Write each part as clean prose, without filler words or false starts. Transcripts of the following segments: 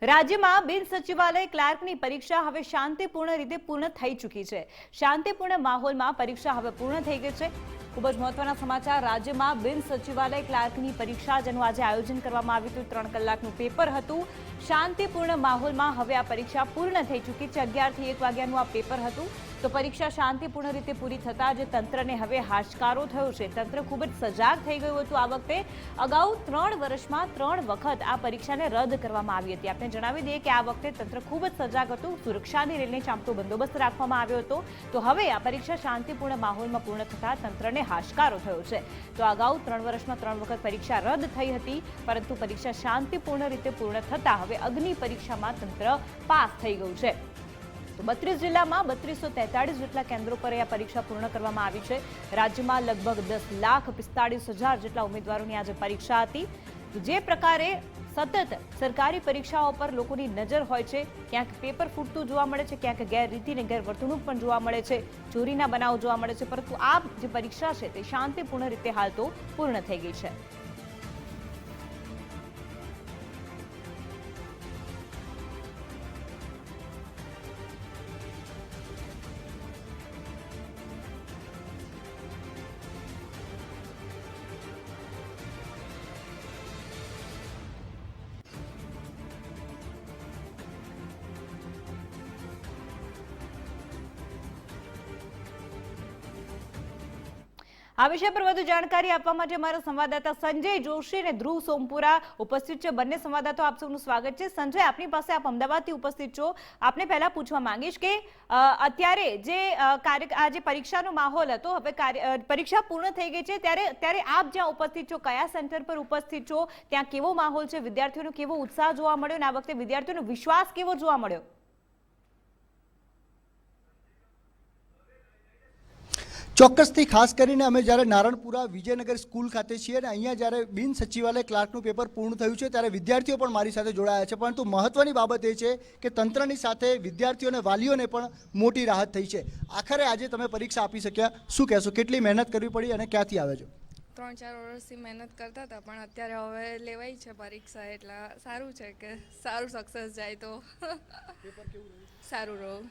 રાજ્યમાં બિન સચિવાલય ક્લાર્કની પરીક્ષા હવે શાંતિપૂર્ણ રીતે પૂર્ણ થઈ ચૂકી છે। શાંતિપૂર્ણ માહોલમાં પરીક્ષા હવે પૂર્ણ થઈ ગઈ છે। ખૂબ જ મહત્વના સમાચાર। રાજ્યમાં બિન સચિવાલય ક્લાર્કની પરીક્ષા જેનું આજે આયોજન કરવામાં આવ્યું હતું। 3 કલાકનું પેપર હતું। શાંતિપૂર્ણ માહોલમાં હવે આ પરીક્ષા પૂર્ણ થઈ ચૂકી છે। 11 થી 1 વાગ્યાનું આ પેપર હતું। તો પરીક્ષા શાંતિપૂર્ણ રીતે પૂરી થતા જ તંત્રને હવે હાશકારો થયો છે। તંત્ર ખૂબ જ સજાગ થઈ ગયું હતું। આ વખતે અગાઉ 3 વર્ષમાં 3 વખત આ પરીક્ષાને રદ કરવામાં આવી હતી। આપણે જણાવી દઈએ કે આ વખતે તંત્ર ખૂબ જ સજાગ હતું। સુરક્ષાની રેલને ચાંપતો બંદોબસ્ત રાખવામાં આવ્યો હતો। તો હવે આ પરીક્ષા શાંતિપૂર્ણ માહોલમાં પૂર્ણ થતા તંત્રને હાશકારો થયો છે। તો અગાઉ 3 વર્ષમાં 3 વખત પરીક્ષા રદ થઈ હતી, પરંતુ પરીક્ષા શાંતિપૂર્ણ રીતે પૂર્ણ થતા હવે અગ્નિ પરીક્ષામાં તંત્ર પાસ થઈ ગયું છે। તો 32 જિલ્લામાં 3243 જેટલા કેન્દ્રો પર આ પરીક્ષા પૂર્ણ કરવામાં આવી છે। રાજ્યમાં લગભગ 10,45,000 જેટલા ઉમેદવારોની આજે પરીક્ષા હતી। તો જે પ્રકારે સતત સરકારી પરીક્ષાઓ પર લોકોની નજર હોય છે, ક્યાંક પેપર ફૂટતું જોવા મળે છે, ક્યાંક ગેરરીતિ અને ગેરવર્તણૂક પણ જોવા મળે છે, ચોરીના બનાવો જોવા મળે છે, પરંતુ આ જે પરીક્ષા છે તે શાંતિપૂર્ણ રીતે હાલ તો પૂર્ણ થઈ ગઈ છે। આ વિષય પર વધુ જાણકારી આપવા માટે અમારા સંવાદદાતા સંજય જોશી અને ધ્રુવ સોમપુરા ઉપસ્થિત છે। બંને સંવાદદાતાઓ આપ સૌનું સ્વાગત છે। સંજય, આપની પાસે આપ અમદાવાદથી ઉપસ્થિત છો। આપને પહેલા પૂછવા માંગીશ કે અત્યારે જે આ જે પરીક્ષાનો માહોલ હતો, હવે પરીક્ષા પૂર્ણ થઈ ગઈ છે, ત્યારે આપ જ્યાં ઉપસ્થિત છો, કયા સેન્ટર પર ઉપસ્થિત છો, ત્યાં કેવો માહોલ છે, વિદ્યાર્થીઓનો કેવો ઉત્સાહ જોવા મળ્યો અને આ વખતે વિદ્યાર્થીઓનો વિશ્વાસ કેવો જોવા મળ્યો? ચોક્કસથી ખાસ કરીને અમે જ્યારે નારણપુરા વિજયનગર સ્કૂલ ખાતે છીએ અને અહીંયા જ્યારે બિન સચિવાલય ક્લાર્કનું પેપર પૂર્ણ થયું છે ત્યારે વિદ્યાર્થીઓ પણ મારી સાથે જોડાયા છે, પરંતુ મહત્વની બાબત એ છે કે તંત્રની સાથે વિદ્યાર્થીઓ અને વાલીઓને પણ મોટી રાહત થઈ છે। આખરે આજે તમે પરીક્ષા આપી શક્યા, શું કહેશો? કેટલી મહેનત કરવી પડી અને ક્યાંથી આવે છો? 3-4 વર્ષથી મહેનત કરતા હતા, પણ અત્યારે હવે લેવાઈ છે પરીક્ષા, એટલે સારું છે કે સારું સક્સેસ જાય તો સારું રહું।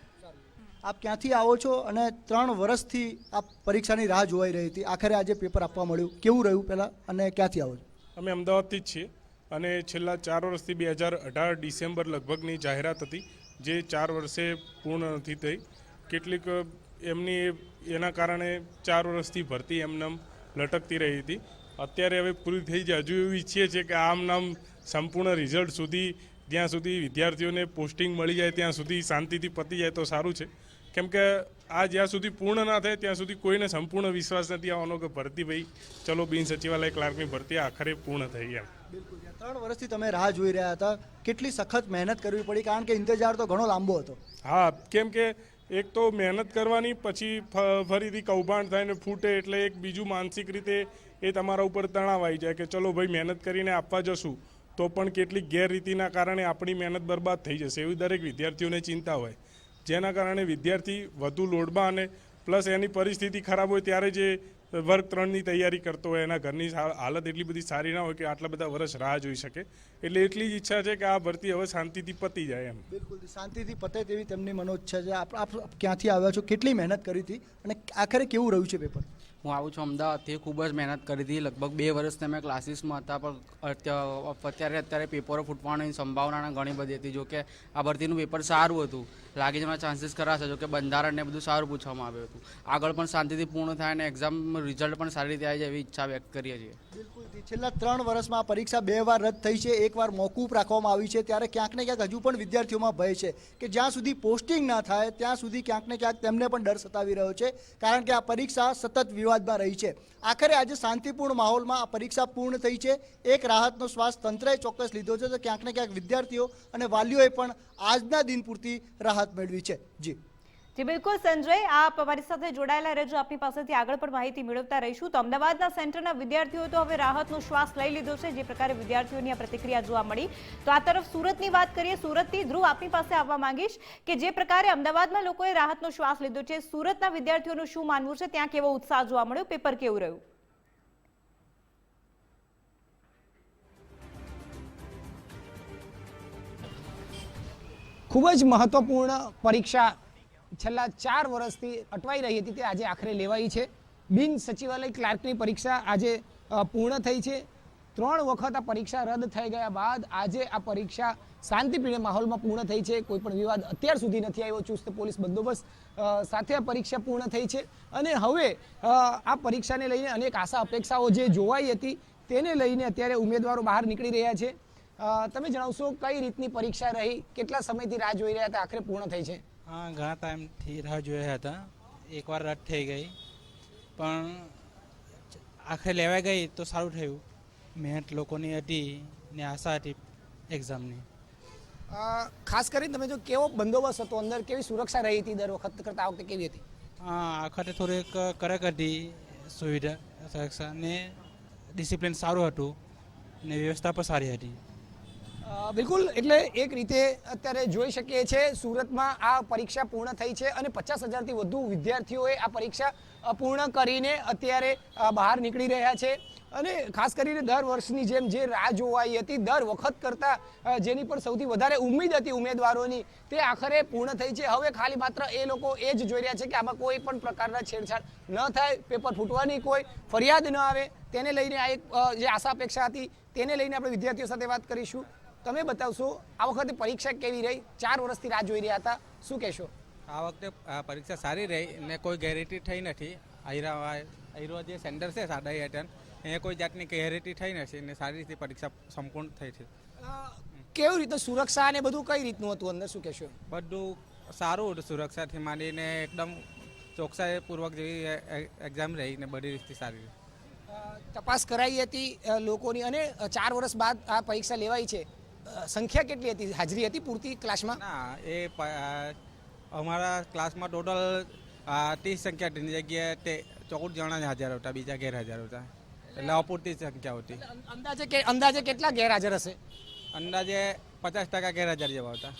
આપ ક્યાંથી આવો છો અને 3 વર્ષથી આ પરીક્ષાની રાહ જોવાઈ રહી હતી, આખરે આજે પેપર આપવા મળ્યું, કેવું રહ્યું પહેલાં અને ક્યાંથી આવો છો? અમે અમદાવાદથી જ છીએ અને છેલ્લા 4 વર્ષથી 2018 ડિસેમ્બર લગભગની જાહેરાત હતી, જે 4 વર્ષે પૂર્ણ નથી થઈ। કેટલીક એના કારણે 4 વર્ષથી ભરતી એમનામ લટકતી રહી હતી। અત્યારે હવે પૂરી થઈ જાય। હજુ એવું ઈચ્છીએ છીએ કે આમ નામ સંપૂર્ણ રિઝલ્ટ સુધી, જ્યાં સુધી વિદ્યાર્થીઓને પોસ્ટિંગ મળી જાય ત્યાં સુધી શાંતિથી પતી જાય તો સારું છે, કેમ કે આ જ્યાં સુધી પૂર્ણ ના થાય ત્યાં સુધી કોઈને સંપૂર્ણ વિશ્વાસ નથી આવવાનો કે ભરતી ભાઈ ચલો બિન સચિવાલય ક્લાર્કની ભરતી આખરે પૂર્ણ થઈ એમ। બિલકુલ, 3 વર્ષથી તમે રાહ જોઈ રહ્યા હતા, કેટલી સખત મહેનત કરવી પડી, કારણ કે ઇંતજાર તો ઘણો લાંબો હતો। હા, કેમ કે એક તો મહેનત કરવાની, પછી ફરીથી કૌભાંડ થાય ને ફૂટે, એટલે એક બીજું માનસિક રીતે એ તમારા ઉપર તણાવ આવી જાય કે ચલો ભાઈ મહેનત કરીને આપવા જશું તો પણ કેટલીક ગેરરીતિના કારણે આપણી મહેનત બરબાદ થઈ જશે, એવી દરેક વિદ્યાર્થીઓને ચિંતા હોય, જેના કારણે વિદ્યાર્થી વધુ લોડમાં અને પ્લસ એની પરિસ્થિતિ ખરાબ હોય ત્યારે જે વર્ગ 3ની તૈયારી કરતો હોય, એના ઘરની હાલત એટલી બધી સારી ના હોય કે આટલા બધા વર્ષ રાહ જોઈ શકે। એટલે એટલી જ ઈચ્છા છે કે આ ભરતી હવે શાંતિથી પતી જાય એમ। બિલકુલ, શાંતિથી પતે તેવી તેમની મનોચ્છા છે। આપ ક્યાંથી આવ્યા છો, કેટલી મહેનત કરી હતી અને આખરે કેવું રહ્યું છે પેપર? હું આવું છું અમદાવાદથી। ખૂબ જ મહેનત કરી હતી, લગભગ 2 વર્ષથી અમે ક્લાસીસમાં હતા, પણ અત્યારે પેપરો ફૂટવાની સંભાવના ઘણી બધી હતી। જોકે આ ભરતીનું પેપર સારું હતું, લાગી જવાના ચાન્સીસ ખરા છે, જોકે બંધારણને બધું સારું પૂછવામાં આવ્યું હતું। આગળ પણ શાંતિથી પૂર્ણ થાય અને એક્ઝામ રિઝલ્ટ પણ સારી રીતે આવી જાય એવી ઈચ્છા વ્યક્ત કરીએ છીએ। બિલકુલ, છેલ્લા 3 વર્ષમાં પરીક્ષા 2 વાર રદ થઈ છે, 1 વાર મોકૂફ રાખવામાં આવી છે, ત્યારે ક્યાંક ને ક્યાંક હજુ પણ વિદ્યાર્થીઓમાં ભય છે કે જ્યાં સુધી પોસ્ટિંગ ના થાય ત્યાં સુધી ક્યાંક ને ક્યાંક તેમને પણ ડર સતાવી રહ્યો છે, કારણ કે આ પરીક્ષા સતત વિવાદમાં રહી છે। આખરે આજે શાંતિપૂર્ણ માહોલમાં આ પરીક્ષા પૂર્ણ થઈ છે, એક રાહતનો શ્વાસ તંત્રએ ચોક્કસ લીધો છે, તો ક્યાંક ને ક્યાંક વિદ્યાર્થીઓ અને વાલીઓએ પણ આજના દિન પૂરતી રાહત મેળવી છે। જી બિલકુલ સંજય, આપ અમારી સાથે જોડાયેલા રહેજો, આપની પાસેથી આગળ પણ માહિતી મેળવતા રહીશું। તો અમદાવાદના સેન્ટરના વિદ્યાર્થીઓ તો હવે રાહતનો શ્વાસ લઈ લીધો છે, જે પ્રકારે વિદ્યાર્થીઓની આ પ્રતિક્રિયા જોવા મળી। તો આ તરફ સુરતની વાત કરીએ। સુરતથી ધ્રુવ, આપની પાસે આવવા માંગીશ કે જે પ્રકારે અમદાવાદમાં લોકોએ રાહતનો શ્વાસ લીધો છે, સુરતના વિદ્યાર્થીઓનું શું માનવું છે, ત્યાં કેવો ઉત્સાહ જોવા મળ્યો, પેપર કેવું રહ્યું? ખૂબ જ મહત્વપૂર્ણ પરીક્ષા છેલ્લા 4 વર્ષથી અટવાઈ રહી હતી તે આજે આખરે લેવાઈ છે. બિન સચિવાલય ક્લાર્કની પરીક્ષા આજે પૂર્ણ થઈ છે. 3 વખત આ પરીક્ષા રદ થઈ ગયા બાદ આજે આ પરીક્ષા શાંતિપ્રિય માહોલમાં પૂર્ણ થઈ છે. કોઈ પણ વિવાદ અત્યાર સુધી નથી આવ્યો. ચુસ્ત પોલીસ બંદોબસ્ત સાથે આ પરીક્ષા પૂર્ણ થઈ છે અને હવે આ પરીક્ષાને લઈને અનેક આશા અપેક્ષાઓ જે જોવાઈ હતી તેને લઈને અત્યારે ઉમેદવારો બહાર નીકળી રહ્યા છે. તમે જણાવશો કઈ રીતની પરીક્ષા રહી, કેટલા સમયથી રાહ જોઈ રહ્યા હતા, આખરે પૂર્ણ થઈ છે? હા, ઘણા ટાઈમથી રાહ જોઈ રહ્યા હતા. એકવાર રદ થઈ ગઈ પણ આખરે લેવાઈ ગઈ તો સારું થયું. મહેનત લોકોની હતી ને આશા હતી એક્ઝામની. ખાસ કરીને તમે જો કેવો બંદોબસ્ત હતો અંદર, કેવી સુરક્ષા રહી હતી દર વખત કરતા આ વખતે કેવી હતી? હા, આ વખતે થોડીક કડક હતી સુવિધા, સુરક્ષા ને ડિસિપ્લિન સારું હતું ને વ્યવસ્થા પણ સારી હતી. બિલકુલ, એટલે એક રીતે અત્યારે જોઈ શકીએ છીએ સુરતમાં આ પરીક્ષા પૂર્ણ થઈ છે અને 50,000થી વધુ વિદ્યાર્થીઓએ આ પરીક્ષા પૂર્ણ કરીને અત્યારે બહાર નીકળી રહ્યા છે. અને ખાસ કરીને દર વર્ષની જેમ જે રાહ જોવાઈ હતી, દર વખત કરતાં જેની પણ સૌથી વધારે ઉમ્મીદ હતી ઉમેદવારોની, તે આખરે પૂર્ણ થઈ છે. હવે ખાલી માત્ર એ લોકો એ જ જોઈ રહ્યા છે કે આમાં કોઈ પણ પ્રકારના છેડછાડ ન થાય, પેપર ફૂટવાની કોઈ ફરિયાદ ન આવે. તેને લઈને આ એક જે આશા અપેક્ષા હતી તેને લઈને આપણે વિદ્યાર્થીઓ સાથે વાત કરીશું. તમે બતાવશો આ વખતે પરીક્ષા કેવી રહી? 4 વર્ષથી રાહ જોઈ રહ્યા હતા, શું કહેશો? આ વખતે પરીક્ષા સારી રહી ને કોઈ ગેરંટી થઈ નથી. આયરો જે સેન્ટર છે સાડા હેઠળ એ કોઈ જાતની ગેરંટી થઈ નથી ને સારી રીતે પરીક્ષા સંપૂર્ણ થઈ છે. કેવી રીતે સુરક્ષા અને બધું કઈ રીતનું હતું અંદર, શું કહેશો? બધું સારું હતું, સુરક્ષાથી માંડીને એકદમ ચોકસાઈપૂર્વક જેવી એક્ઝામ રહી ને બધી રીતે સારી રહી. તપાસ કરાઈ હતી લોકોની અને 4 વર્ષ બાદ આ પરીક્ષા લેવાઈ છે. સંખ્યા કેટલી હતી? હાજરી હતી પૂરતી ક્લાસમાં? ના, એ અમારા ક્લાસમાં ટોટલ 30 સંખ્યા હતી જગ્યાએ 14 જણા જ હાજર હતા, બીજા ગેરહાજર હતા. એટલે અપૂરતી સંખ્યા હતી. અંદાજે કેટલા ગેરહાજર હશે? અંદાજે 50% ગેરહાજર જેવા હતા.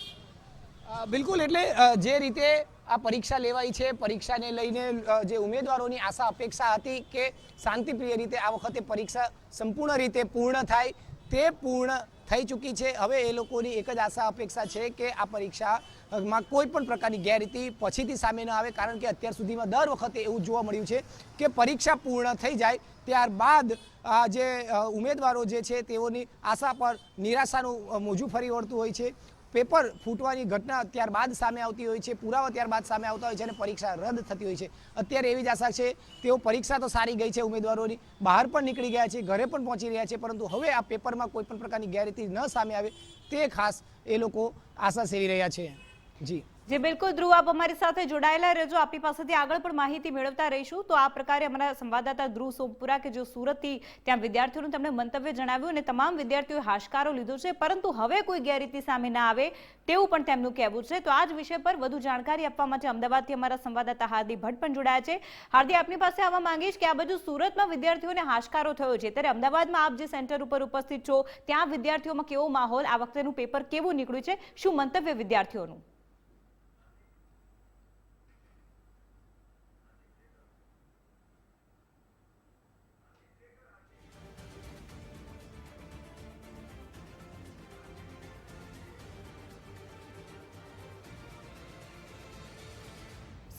બિલકુલ, એટલે જે રીતે આ પરીક્ષા લેવાઈ છે, પરીક્ષાને લઈને જે ઉમેદવારોની આશા અપેક્ષા હતી કે શાંતિપ્રિય રીતે આ વખતે પરીક્ષા સંપૂર્ણ રીતે પૂર્ણ થાય, તે પૂર્ણ થઈ ચૂકી છે. હવે એ લોકોની એક જ આશા અપેક્ષા છે કે આ પરીક્ષામાં કોઈ પણ પ્રકારની ગેરરીતિ પછીથી સામે ન આવે, કારણ કે અત્યાર સુધીમાં દર વખતે એવું જોવા મળ્યું છે કે પરીક્ષા પૂર્ણ થઈ જાય ત્યારબાદ આ જે ઉમેદવારો જે છે તેઓની આશા પર નિરાશાનું મોજું ફરી વળતું હોય છે. પેપર ફૂટવાની ઘટના ત્યારબાદ સામે આવતી હોય છે, પુરાવા ત્યારબાદ સામે આવતા હોય છે અને પરીક્ષા રદ થતી હોય છે. અત્યારે એવી જ આશા છે, તેઓ પરીક્ષા તો સારી ગઈ છે ઉમેદવારોની, બહાર પણ નીકળી ગયા છે, ઘરે પણ પહોંચી રહ્યા છે, પરંતુ હવે આ પેપરમાં કોઈ પણ પ્રકારની ગેરરીતિ ન સામે આવે તે ખાસ એ લોકો આશા સેવી રહ્યા છે. જી બિલકુલ ધ્રુવ, આપ અમારી સાથે જોડાયેલા રહેજો. આપની પાસેથી આગળ પણ માહિતી મેળવતા રહીશું. તો આ પ્રકારે અમારા સંવાદદાતા ધ્રુવ સોમપુરા કે જો સુરતથી ત્યાં વિદ્યાર્થીઓનું તમને મંતવ્ય જણાવ્યું અને તમામ વિદ્યાર્થીઓએ હાશકારો લીધો છે, પરંતુ હવે કોઈ ગેરરીતિ સામે ના આવે તેવું પણ તેમનું કહેવું છે. તો આ જ વિષય પર વધુ જાણકારી આપવા માટે અમદાવાદથી અમારા સંવાદદાતા હાર્દિક ભટ્ટ પણ જોડાયા છે. હાર્દિક, આપની પાસે આવવા માંગીશ કે આ બધું સુરતમાં વિદ્યાર્થીઓને હાશકારો થયો છે, ત્યારે અમદાવાદમાં આપ જે સેન્ટર ઉપર ઉપસ્થિત છો ત્યાં વિદ્યાર્થીઓમાં કેવો માહોલ, આ વખતેનું પેપર કેવું નીકળ્યું છે, શું મંતવ્ય વિદ્યાર્થીઓનું?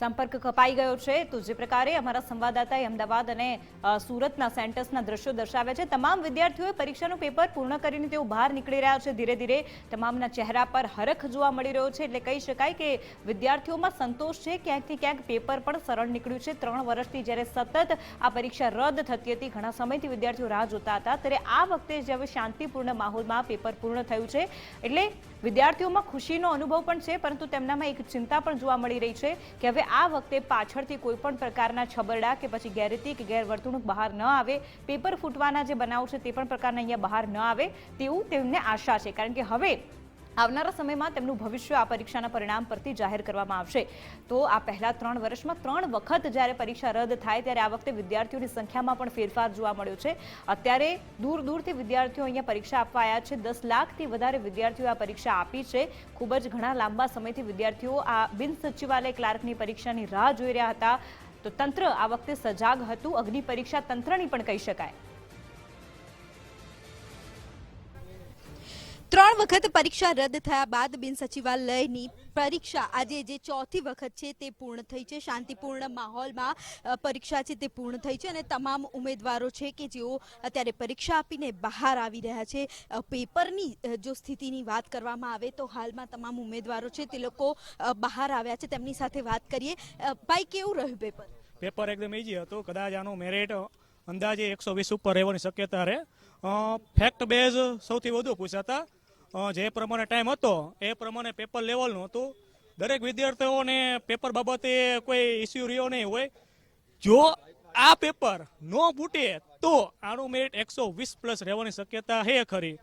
સંપર્ક કપાઈ ગયો છે. તો જે પ્રકારે અમારા સંવાદદાતાએ અમદાવાદ અને સુરતના સેન્ટર્સના દ્રશ્યો દર્શાવ્યા છે, તમામ વિદ્યાર્થીઓએ પરીક્ષાનું પેપર પૂર્ણ કરીને તેઓ બહાર નીકળી રહ્યા છે. ધીરે ધીરે તમામના ચહેરા પર હરખ જોવા મળી રહ્યો છે. એટલે કહી શકાય કે વિદ્યાર્થીઓમાં સંતોષ છે. ક્યાંકથી ક્યાંક પેપર પણ સરળ નીકળ્યું છે. 3 વર્ષથી જ્યારે સતત આ પરીક્ષા રદ થતી હતી, ઘણા સમયથી વિદ્યાર્થીઓ રાહ જોતા હતા, ત્યારે આ વખતે જે હવે શાંતિપૂર્ણ માહોલમાં પેપર પૂર્ણ થયું છે, એટલે વિદ્યાર્થીઓમાં ખુશીનો અનુભવ પણ છે, પરંતુ તેમનામાં એક ચિંતા પણ જોવા મળી રહી છે કે હવે આ વખતે પાછળથી કોઈ પણ પ્રકારના છબરડા કે પછી ગેરરીતિ કે ગેરવર્તણૂક બહાર ન આવે, પેપર ફૂટવાના જે બનાવ છે તે પણ પ્રકારના અહીંયા બહાર ન આવે તેવું તેમને આશા છે. કારણ કે હવે આવનારા સમયમાં તેમનું ભવિષ્ય આ પરીક્ષાના પરિણામ પરથી જાહેર કરવામાં આવશે. તો આ પહેલા 3 વર્ષમાં 3 વખત જ્યારે પરીક્ષા રદ થાય ત્યારે આ વખતે વિદ્યાર્થીઓની સંખ્યામાં પણ ફેરફાર જોવા મળ્યો છે. અત્યારે દૂર દૂરથી વિદ્યાર્થીઓ અહીંયા પરીક્ષા આપવા આવ્યા છે. 10 લાખથી વધારે વિદ્યાર્થીઓ આ પરીક્ષા આપી છે. ખૂબ જ ઘણા લાંબા સમયથી વિદ્યાર્થીઓ આ બિન સચિવાલય ક્લાર્કની પરીક્ષાની રાહ જોઈ રહ્યા હતા. તો તંત્ર આ વખતે સજાગ હતું. અગ્નિ પરીક્ષા તંત્રની પણ કહી શકાય. 3 વખત પરીક્ષા રદ થયા બાદ બિન સચિવાલયની પરીક્ષા આજે જે ચોથી વખત છે તે પૂર્ણ થઈ છે. શાંતિપૂર્ણ માહોલમાં પરીક્ષા છે તે પૂર્ણ થઈ છે અને તમામ ઉમેદવારો છે કે જેઓ અત્યારે પરીક્ષા આપીને બહાર આવી રહ્યા છે. પેપરની જો સ્થિતિની વાત કરવામાં આવે તો હાલમાં તમામ ઉમેદવારો છે તે લોકો બહાર આવ્યા છે. તેમની સાથે વાત કરીએ. ભાઈ, કેવું રહ્યું પેપર? પેપર એકદમ ઇઝી હતું. કદાચ આનું મેરિટ અંદાજે 120 ઉપર રહેવાની શક્યતા રહે. ફેક્ટ બેઝ સૌથી વધુ પૂછાતા. જે પ્રમાણે ટાઈમ હતો એ પ્રમાણે પેપર લેવલનું હતું. દરેક વિદ્યાર્થીઓને પેપર બાબતે કોઈ ઇસ્યુ રહ્યો નહીં હોય. જો આ પેપર ન ફૂટે તો આનું મેરિટ 120 પ્લસ રહેવાની શક્યતા છે ખરી.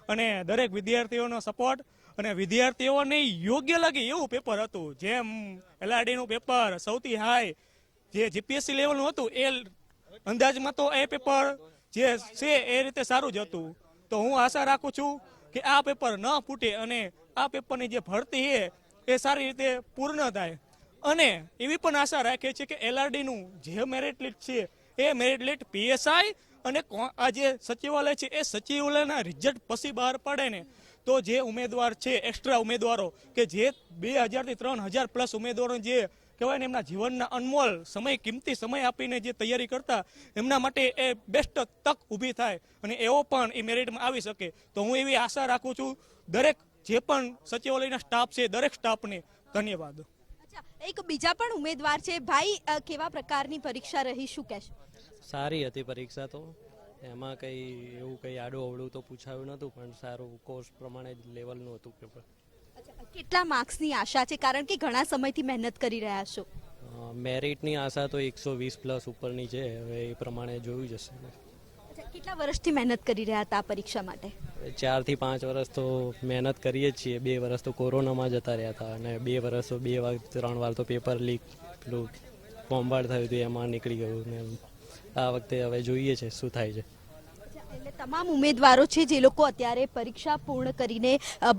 અને દરેક વિદ્યાર્થીઓનો સપોર્ટ અને વિદ્યાર્થીઓને યોગ્ય લાગે એવું પેપર હતું. જેમ LRDનું પેપર સૌથી હાઈ જે જીપીએસસી લેવલનું હતું એ અંદાજમાં તો એ પેપર જે છે એ રીતે સારું જ હતું. તો હું આશા રાખું છું કે આ પેપર ન ફૂટે અને આ પેપરની જે ભરતી છે એ સારી રીતે પૂર્ણ થાય. અને એવી પણ આશા રાખીએ છીએ કે LRDનું જે મેરિટ લિસ્ટ છે એ મેરિટ લિસ્ટ PSI અને આ જે સચિવાલય છે એ સચિવાલયના રિઝલ્ટ પછી બહાર પડે ને તો જે ઉમેદવાર છે એક્સ્ટ્રા ઉમેદવારો કે જે 2000 થી 3000 પ્લસ ઉમેદવારો જે કહેવાય ને એમના જીવનના અનમોલ સમય કિંમતી સમય આપીને જે તૈયારી કરતા એમના માટે એ બેસ્ટ તક ઊભી થાય અને એવો પણ એ મેરિટમાં આવી શકે. તો હું એવી આશા રાખું છું દરેક જે પણ સચિવાલયના સ્ટાફ છે દરેક સ્ટાફને ધન્યવાદ. એક બીજા પણ ઉમેદવાર છે. ભાઈ, કેવા પ્રકારની પરીક્ષા રહી, શું કહેશો? સારી હતી પરીક્ષા તો. એમાં કંઈ એવું કંઈ આડું અવળું તો પૂછાયું નહોતું, પણ સારું કોર્સ પ્રમાણે જ લેવલનું હતું પેપર. કેટલા માર્ક્સની આશા છે, કારણ કે ઘણા સમયથી મહેનત કરી રહ્યા છો? મેરિટની આશા તો 120 પ્લસ ઉપરની છે. હવે એ પ્રમાણે જોયું જશે. કેટલા વર્ષથી મહેનત કરી રહ્યા હતા આ પરીક્ષા માટે? 4 થી 5 વર્ષ તો મહેનત કરીએ જ છીએ. 2 વર્ષ તો કોરોનામાં જતા રહ્યા હતા અને 2 વર્ષ તો 2 વાર 3 વાર તો પેપર લીક પેલું બોમ્બાર્ડ થયું હતું એમાં નીકળી ગયું ને આ વખતે હવે જોઈએ છે શું થાય છે. એટલે તમામ ઉમેદવારો છે જે લોકો અત્યારે પરીક્ષા પૂર્ણ કરીને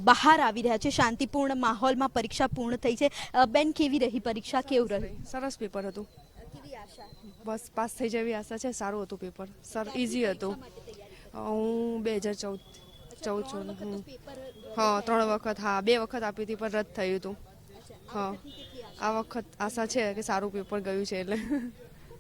બહાર આવી રહ્યા છે. શાંતિપૂર્ણ માહોલમાં પરીક્ષા પૂર્ણ થઈ છે. બેન, કેવી રહી પરીક્ષા, કેવું રહ્યું? સરસ પેપર હતું. કેવી આશા? બસ પાસ થઈ જેવી આશા છે. સારું હતું પેપર, સર ઇઝી હતું. હું 2014 છું. હા, 3 વખત, હા 2 વખત આપી હતી પણ રદ થયું હતું. હા, આ વખત આશા છે કે સારું પેપર ગયું છે. એટલે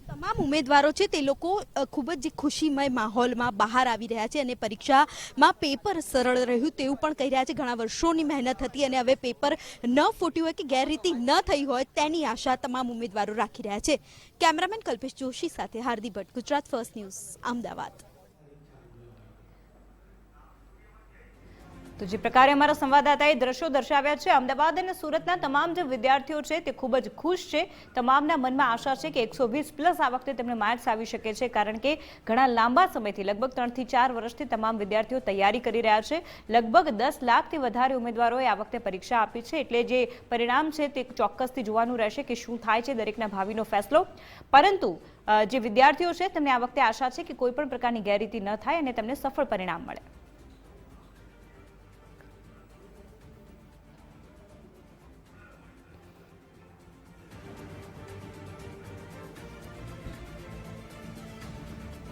તમામ ઉમેદવારો છે તે લોકો ખૂબ જ ખુશીમય માહોલમાં બહાર આવી રહ્યા છે અને પરીક્ષામાં પેપર સરળ રહ્યું તેવું પણ કહી રહ્યા છે. ઘણા વર્ષોની મહેનત હતી અને હવે પેપર ન ફૂટ્યું હોય કે ગેરરીતિ ન થઈ હોય તેની આશા તમામ ઉમેદવારો રાખી રહ્યા છે. કેમેરામેન કલ્પેશ જોશી સાથે હાર્દિક ભટ્ટ, ગુજરાત ફર્સ્ટ ન્યૂઝ, અમદાવાદ. તો જે પ્રકારે અમારા સંવાદદાતાએ દ્રશ્યો દર્શાવ્યા છે, અમદાવાદ અને સુરતના તમામ જે વિદ્યાર્થીઓ છે તે ખૂબ જ ખુશ છે. તમામના મનમાં આશા છે કે 120 પ્લસ આ વખતે તેમને માર્ક્સ આવી શકે છે, કારણ કે ઘણા લાંબા સમયથી લગભગ 3 થી 4 વર્ષથી તમામ વિદ્યાર્થીઓ તૈયારી કરી રહ્યા છે. લગભગ 10 લાખથી વધારે ઉમેદવારોએ આ વખતે પરીક્ષા આપી છે. એટલે જે પરિણામ છે તે ચોક્કસથી જોવાનું રહેશે કે શું થાય છે, દરેકના ભાવિનો ફેસલો. પરંતુ જે વિદ્યાર્થીઓ છે તેમને આ વખતે આશા છે કે કોઈ પણ પ્રકારની ગેરરીતિ ન થાય અને તેમને સફળ પરિણામ મળે.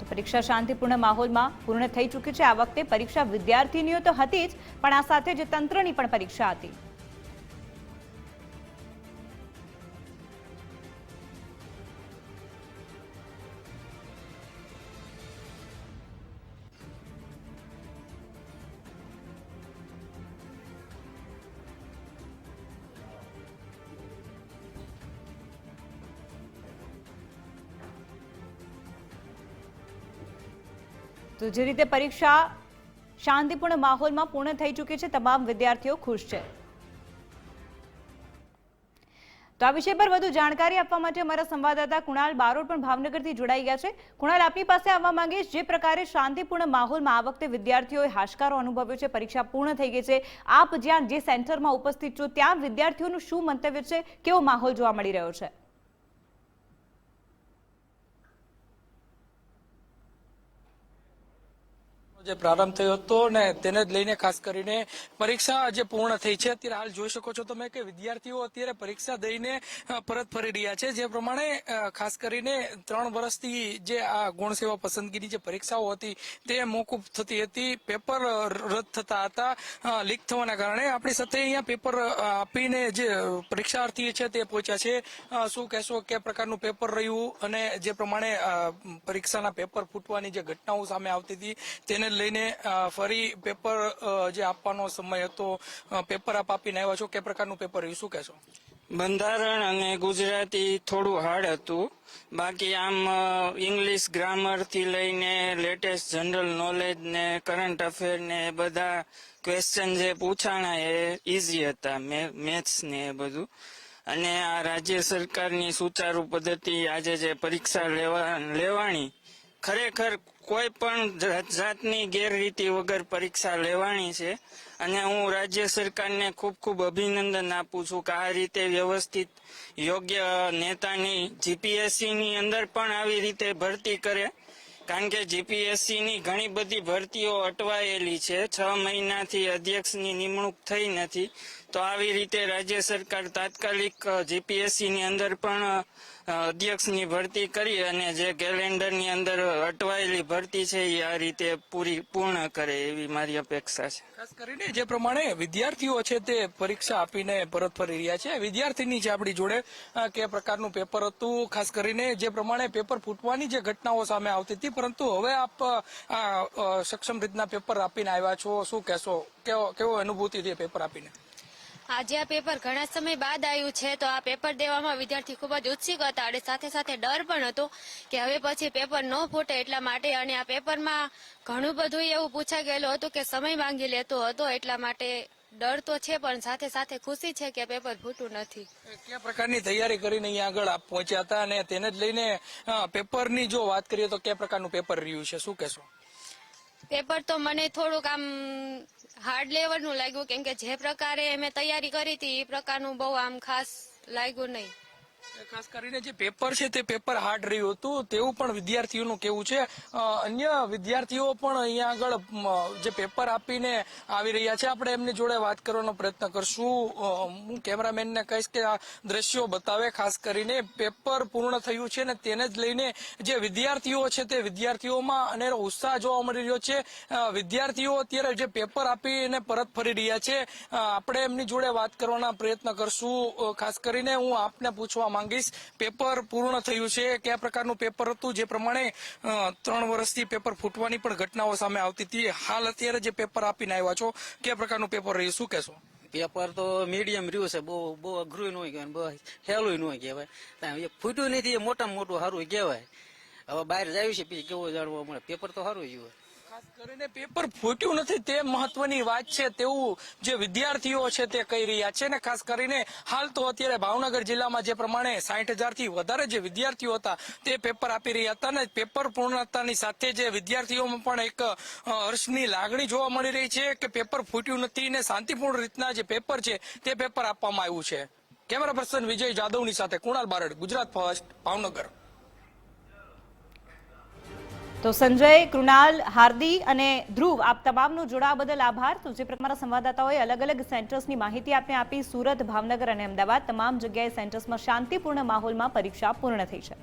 પરીક્ષા શાંતિપૂર્ણ માહોલમાં પૂર્ણ થઈ ચૂકી છે. આ વખતે પરીક્ષા વિદ્યાર્થીનીઓ તો હતી જ, પણ આ સાથે જ તંત્રની પણ પરીક્ષા હતી. તો જે રીતે પરીક્ષા શાંતિપૂર્ણ માહોલમાં પૂર્ણ થઈ ચૂકી છે, તમામ વિદ્યાર્થીઓ ખુશ છે. તો આ વિષય પર વધુ જાણકારી આપવા માટે અમારા સંવાદદાતા કુણાલ બારોટ પણ ભાવનગરથી જોડાઈ ગયા છે. કુણાલ, આપની પાસે આવવા માંગીશ. જે પ્રકારે શાંતિપૂર્ણ માહોલમાં આ વખતે વિદ્યાર્થીઓએ હાશકારો અનુભવ્યો છે, પરીક્ષા પૂર્ણ થઈ ગઈ છે, આપ જ્યાં જે સેન્ટરમાં ઉપસ્થિત છો ત્યાં વિદ્યાર્થીઓનું શું મંતવ્ય છે, કેવો માહોલ જોવા મળી રહ્યો છે? જે પ્રારંભ થયો હતો ને તેને જ લઈને ખાસ કરીને પરીક્ષા જે પૂર્ણ થઈ છે અત્યારે હાલ જોઈ શકો છો તમે કે વિદ્યાર્થીઓ અત્યારે પરીક્ષા દઈને પરત ફરી રહ્યા છે. જે પ્રમાણે ખાસ કરીને 3 વર્ષથી જે આ ગુણ સેવા પસંદગીની જે પરીક્ષાઓ હતી તે મોકૂફ થતી હતી, પેપર રદ થતા હતા લીક થવાના કારણે. આપણી સાથે અહીંયા પેપર આપીને જે પરીક્ષાર્થી છે તે પહોંચ્યા છે. શું કહેશો, કે પ્રકારનું પેપર રહ્યું અને જે પ્રમાણે પરીક્ષાના પેપર ફૂટવાની જે ઘટનાઓ સામે આવતી હતી તેને લઈને ફરી પેપર જે આપવાનો સમય હતો, પેપર આપીને આવ્યા છો, કે પ્રકારનું પેપર રહ્યું, શું કહેશો? બંધારણ અને ગુજરાતી થોડું હાર્ડ હતું, બાકી આમ ઇંગ્લિશ ગ્રામર થી લઈને લેટેસ્ટ જનરલ નોલેજ ને કરંટ અફેર ને બધા ક્વેશ્ચન જે પૂછાણા એ ઈઝી હતા, મેથ્સ ને એ બધું. અને આ રાજ્ય સરકારની સુચારુ પદ્ધતિ આજે જે પરીક્ષા લેવાણી, ખરેખર કોઈ પણ જાતની ગેરરીતિ વગર પરીક્ષા લેવાની છે. અને હું રાજ્ય સરકારને ખૂબ ખૂબ અભિનંદન આપું છું કે આ રીતે વ્યવસ્થિત યોગ્ય નેતાની જીપીએસસી ની અંદર પણ આવી રીતે ભરતી કરે, કારણ કે જીપીએસસી ની ઘણી બધી ભરતીઓ અટવાયેલી છે. 6 મહિનાથી અધ્યક્ષની નિમણૂક થઈ નથી, તો આવી રીતે રાજ્ય સરકાર તાત્કાલિક જીપીએસસી ની અંદર પણ અધ્યક્ષની ભરતી કરી અને જે કેલેન્ડરની અંદર અટવાયેલી ભરતી છે એ આ રીતે પૂર્ણ કરે એવી મારી અપેક્ષા છે. ખાસ કરીને જે પ્રમાણે વિદ્યાર્થીઓ છે તે પરીક્ષા આપીને પરત ફરી રહ્યા છે. વિદ્યાર્થીની છે આપણી જોડે, કે પ્રકારનું પેપર હતું, ખાસ કરીને જે પ્રમાણે પેપર ફૂટવાની જે ઘટનાઓ સામે આવતી હતી, પરંતુ હવે આપ સક્ષમ રીતના પેપર આપીને આવ્યા છો, શું કહેશો, કેવો અનુભૂતિ છે પેપર આપીને? આજે આ પેપર ઘણા સમય બાદ આવ્યું છે, તો આ પેપર દેવામાં વિદ્યાર્થી ખૂબ જ ઉત્સુક હતા અને સાથે સાથે ડર પણ હતો કે હવે પછી પેપર ન ફૂટે એટલા માટે. અને આ પેપરમાં ઘણું બધું એવું પૂછાઈ ગયેલું હતું કે સમય માંગી લેતો હતો, એટલા માટે ડર તો છે પણ સાથે સાથે ખુશી છે કે પેપર ફૂટું નથી. કયા પ્રકારની તૈયારી કરીને અહીંયા આગળ આપ પહોંચ્યા હતા અને તેને જ લઈને પેપરની જો વાત કરીએ તો કયા પ્રકારનું પેપર રહ્યું છે, શું કહેશો? પેપર તો મને થોડુંક આમ હાર્ડ લેવલનું લાગ્યું, કેમ કે જે પ્રકારે મેં તૈયારી કરી હતી એ પ્રકારનું બહુ આમ ખાસ લાગ્યું નહીં. ખાસ કરીને જે પેપર છે તે પેપર હાર્ડ રહ્યું હતું તેવું પણ વિદ્યાર્થીઓનું કહેવું છે. અન્ય વિદ્યાર્થીઓ પણ અહીંયા આગળ જે પેપર આપીને આવી રહ્યા છે, આપણે એમની જોડે વાત કરવાનો પ્રયત્ન કરશું. હું કેમેરામેનને કહીશ કે આ દ્રશ્યો બતાવે. ખાસ કરીને પેપર પૂર્ણ થયું છે ને તેને જ લઈને જે વિદ્યાર્થીઓ છે તે વિદ્યાર્થીઓમાં અનેરો ઉત્સાહ જોવા મળી રહ્યો છે. વિદ્યાર્થીઓ અત્યારે જે પેપર આપીને પરત ફરી રહ્યા છે, આપણે એમની જોડે વાત કરવાના પ્રયત્ન કરશું. ખાસ કરીને હું આપને પૂછવા માંગીશ, પેપર પૂર્ણ થયું છે, કયા પ્રકારનું પેપર હતું? જે પ્રમાણે 3 વર્ષથી પેપર ફૂટવાની પણ ઘટનાઓ સામે આવતી હતી, હાલ અત્યારે જે પેપર આપીને આવ્યા છો, કયા પ્રકારનું પેપર રહ્યું, શું કહેશો? પેપર તો મીડિયમ રહ્યું છે, બહુ અઘરું ન હોય કહેવાય, બહુ હેલું ન હોય કહેવાય. ફૂટ્યું નથી એ મોટામાં મોટું સારું કહેવાય. હવે બહાર જાય છે પછી કેવું જાણવા મળે, પેપર તો સારું જ હોય. ખાસ કરીને પેપર ફૂટ્યું નથી તે મહત્વની વાત છે તેવું જે વિદ્યાર્થીઓ છે તે કહી રહ્યા છે. ને ખાસ કરીને હાલ તો અત્યારે ભાવનગર જિલ્લામાં જે પ્રમાણે 60,000 થી વધારે જે વિદ્યાર્થીઓ હતા તે પેપર આપી રહ્યા હતા, ને પેપર પૂર્ણતાની સાથે જે વિદ્યાર્થીઓમાં પણ એક હર્ષની લાગણી જોવા મળી રહી છે કે પેપર ફૂટ્યું નથી ને શાંતિપૂર્ણ રીતના જે પેપર છે તે પેપર આપવામાં આવ્યું છે. કેમેરા પર્સન વિજય જાદવની સાથે કુણાલ બારડ, ગુજરાત ફર્સ્ટ, ભાવનગર. તો સંજય, કૃણાલ, હાર્દી અને ધ્રુવ, આપ તમામનો જોડાવા બદલ આભાર. તો જે પ્રમાણે સંવાદદાતાઓએ અલગ અલગ સેન્ટર્સની માહિતી આપને આપી, સુરત, ભાવનગર અને અમદાવાદ તમામ જગ્યાએ સેન્ટર્સમાં શાંતિપૂર્ણ માહોલમાં પરીક્ષા પૂર્ણ થઈ છે.